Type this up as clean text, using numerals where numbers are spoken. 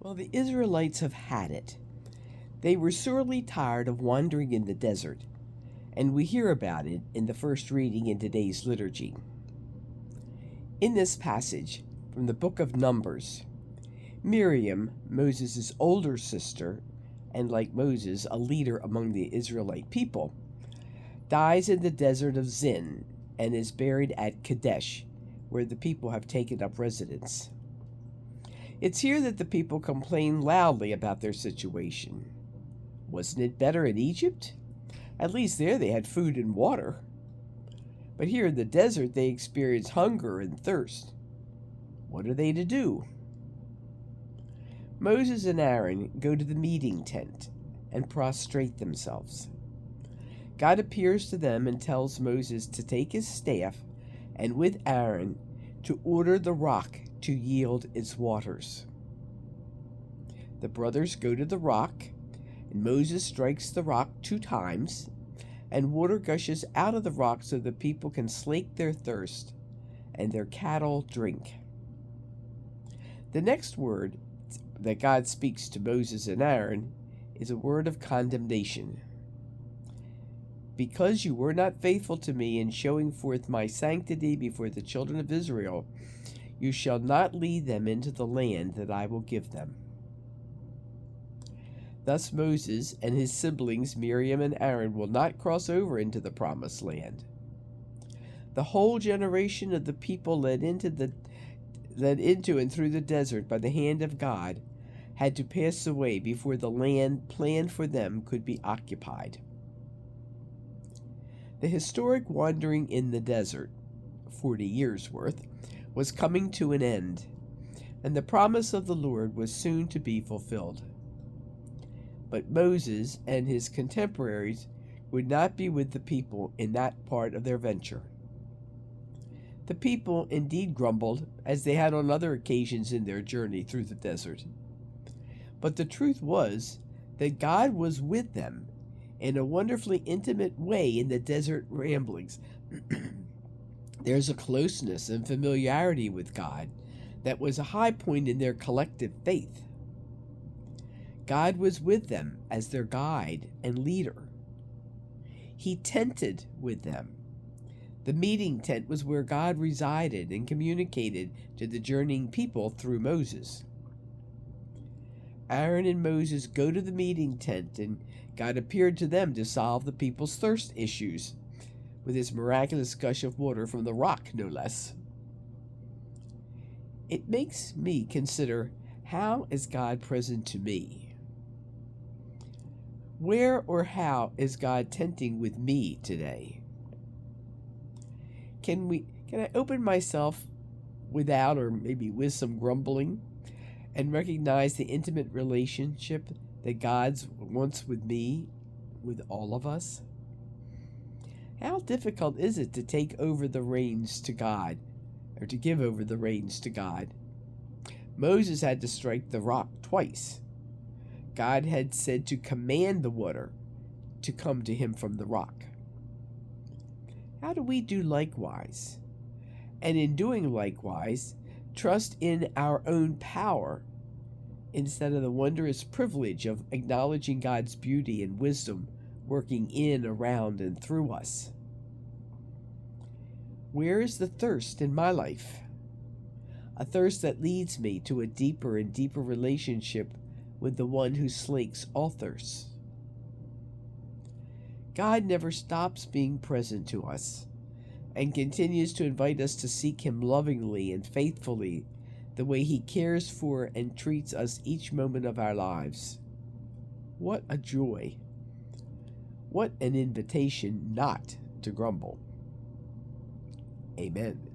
Well, the Israelites have had it. They were sorely tired of wandering in the desert, and we hear about it in the first reading in today's liturgy. In this passage from the book of Numbers, Miriam, Moses' older sister, and like Moses, a leader among the Israelite people, dies in the desert of Zin and is buried at Kadesh, where the people have taken up residence. It's here that the people complain loudly about their situation. Wasn't it better in Egypt? At least there they had food and water. But here in the desert they experience hunger and thirst. What are they to do? Moses and Aaron go to the meeting tent and prostrate themselves. God appears to them and tells Moses to take his staff and with Aaron to order the rock to yield its waters. The brothers go to the rock, and Moses strikes the rock 2 times, and water gushes out of the rock so the people can slake their thirst and their cattle drink. The next word that God speaks to Moses and Aaron is a word of condemnation. Because you were not faithful to me in showing forth my sanctity before the children of Israel, you shall not lead them into the land that I will give them. Thus Moses and his siblings Miriam and Aaron will not cross over into the promised land. The whole generation of the people led into and through the desert by the hand of God had to pass away before the land planned for them could be occupied. The historic wandering in the desert, 40 years' worth, was coming to an end, and the promise of the Lord was soon to be fulfilled. But Moses and his contemporaries would not be with the people in that part of their venture. The people indeed grumbled, as they had on other occasions in their journey through the desert. But the truth was that God was with them in a wonderfully intimate way in the desert ramblings. There's a closeness and familiarity with God that was a high point in their collective faith. God was with them as their guide and leader. He tented with them. The meeting tent was where God resided and communicated to the journeying people through Moses. Aaron and Moses go to the meeting tent, and God appeared to them to solve the people's thirst issues with his miraculous gush of water from the rock, no less. It makes me consider, how is God present to me? Where or how is God tenting with me today? Can I open myself without or maybe with some grumbling and recognize the intimate relationship that God wants with me, with all of us? How difficult is it to take over the reins to God, or to give over the reins to God? Moses had to strike the rock twice. God had said to command the water to come to him from the rock. How do we do likewise? And in doing likewise, trust in our own power instead of the wondrous privilege of acknowledging God's beauty and wisdom working in, around, and through us? Where is the thirst in my life? A thirst that leads me to a deeper and deeper relationship with the one who slakes all thirsts. God never stops being present to us and continues to invite us to seek him lovingly and faithfully, the way he cares for and treats us each moment of our lives. What a joy! What an invitation not to grumble. Amen.